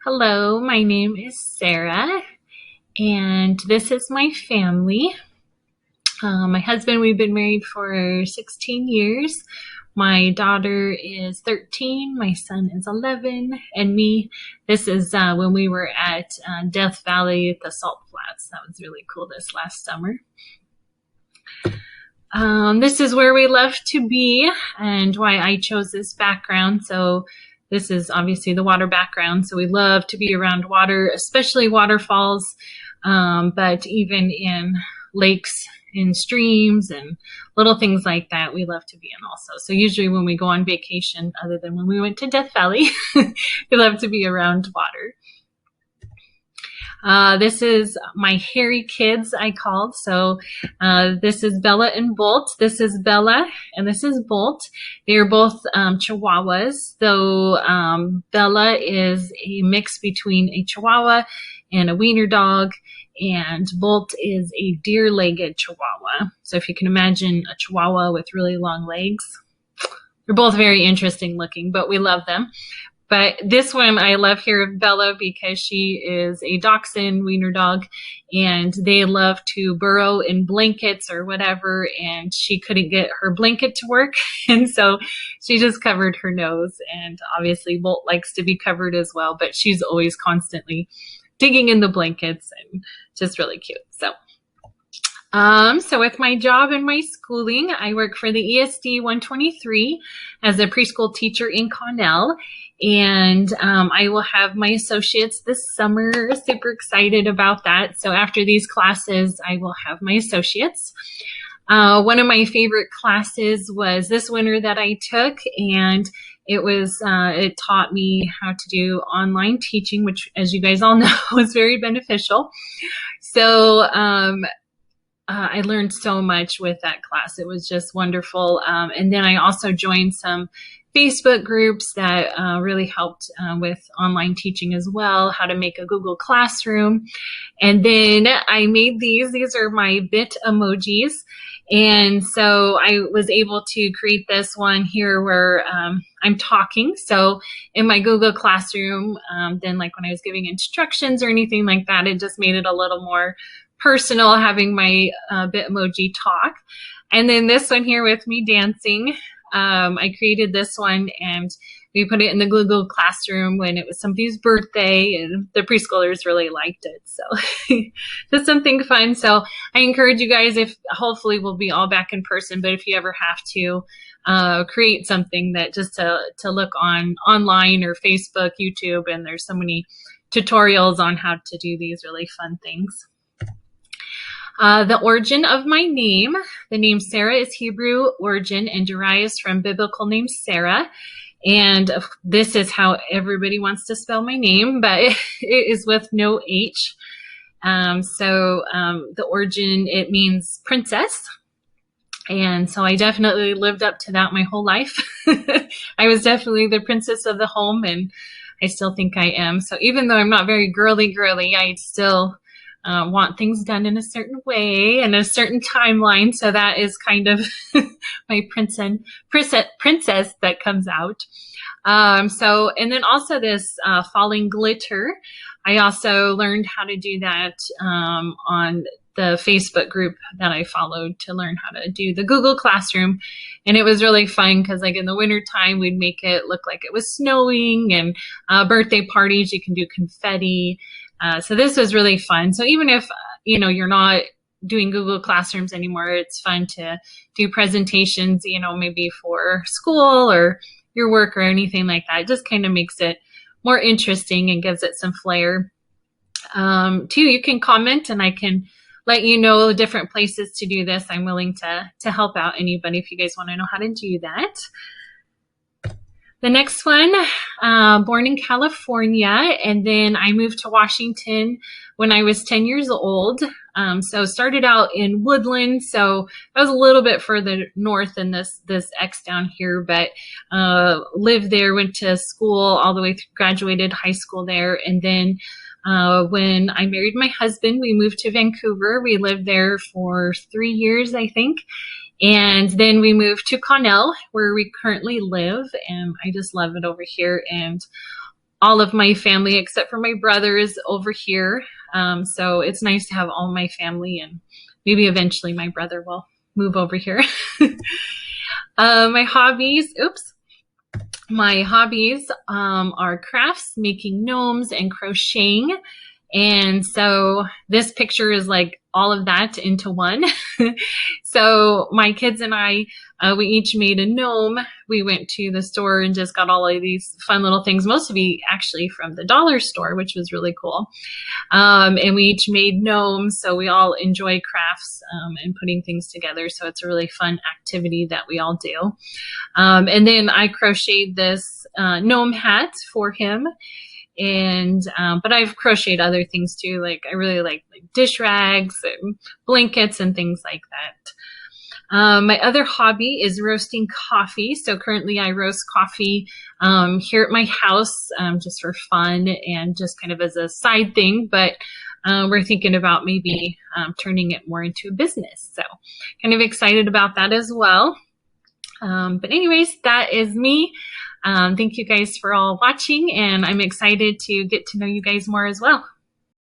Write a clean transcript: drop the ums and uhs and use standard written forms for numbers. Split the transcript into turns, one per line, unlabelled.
Hello, my name is Sarah, and this is my family. My husband, we've been married for 16 years. My daughter is 13, my son is 11, and me. This is when we were at Death Valley at the Salt Flats. That was really cool this last summer. This is where we love to be and why I chose this background. So this is obviously the water background. So we love to be around water, especially waterfalls, but even in lakes, in streams and little things like that, we love to be in also. So usually when we go on vacation, other than when we went to Death Valley, we love to be around water. This is my hairy kids, I called. So this is Bella and Bolt. This is Bella and this is Bolt. They are both Chihuahuas. So Bella is a mix between a Chihuahua and a wiener dog, and Bolt is a deer-legged Chihuahua. So if you can imagine a Chihuahua with really long legs. They're both very interesting looking, but we love them. But this one I love here of Bella because she is a dachshund wiener dog, and they love to burrow in blankets or whatever, and she couldn't get her blanket to work, and so she just covered her nose. And obviously Bolt likes to be covered as well, but she's always constantly digging in the blankets and just really cute. So with my job and my schooling, I work for the ESD 123 as a preschool teacher in Connell. And I will have my associates this summer. Super excited about that. So after these classes, I will have my associates. One of my favorite classes was this winter that I took, and it taught me how to do online teaching, which, as you guys all know, was very beneficial. So I learned so much with that class. It was just wonderful. And then I also joined some Facebook groups that really helped with online teaching as well, how to make a Google Classroom. And then I made these. These are my bit emojis. And so I was able to create this one here where I'm talking. So in my Google Classroom, then like when I was giving instructions or anything like that, it just made it a little more personal having my bit emoji talk. And then this one here with me dancing. I created this one and we put it in the Google Classroom when it was somebody's birthday, and the preschoolers really liked it. So just something fun. So I encourage you guys, if hopefully we'll be all back in person, but if you ever have to create something that just to look online or Facebook, YouTube, and there's so many tutorials on how to do these really fun things. The origin of my name, the name Sarah is Hebrew origin and derives from biblical name Sarah. And this is how everybody wants to spell my name, but it is with no H. The origin, it means princess. And so I definitely lived up to that my whole life. I was definitely the princess of the home, and I still think I am. So even though I'm not very girly, I still want things done in a certain way and a certain timeline. So that is kind of my princess that comes out. And then also this falling glitter. I also learned how to do that on the Facebook group that I followed to learn how to do the Google Classroom. And it was really fun because like in the winter time, we'd make it look like it was snowing, and birthday parties, you can do confetti. So this was really fun. So even if, you're not doing Google Classrooms anymore, it's fun to do presentations, maybe for school or your work or anything like that. It just kind of makes it more interesting and gives it some flair. Too, you can comment and I can let you know different places to do this. I'm willing to help out anybody if you guys want to know how to do that. The next one, born in California, and then I moved to Washington when I was 10 years old. So started out in Woodland, so I was a little bit further north than this X down here, but lived there, went to school all the way through, graduated high school there, and then when I married my husband, we moved to Vancouver. We lived there for 3 years, I think. And then we moved to Connell, where we currently live, and I just love it over here. And all of my family except for my brothers over here. So it's nice to have all my family, and maybe eventually my brother will move over here. My hobbies, are crafts, making gnomes and crocheting. And so this picture is like all of that into one. So my kids and I, we each made a gnome. We went to the store and just got all of these fun little things, most of it actually from the dollar store, which was really cool. And we each made gnomes, so we all enjoy crafts and putting things together. So it's a really fun activity that we all do. And then I crocheted this gnome hat for him. And but I've crocheted other things too. Like I really like dish rags and blankets and things like that. My other hobby is roasting coffee. So currently I roast coffee here at my house just for fun and just kind of as a side thing. But we're thinking about maybe turning it more into a business. So kind of excited about that as well. But anyways, that is me. Thank you guys for all watching, and I'm excited to get to know you guys more as well.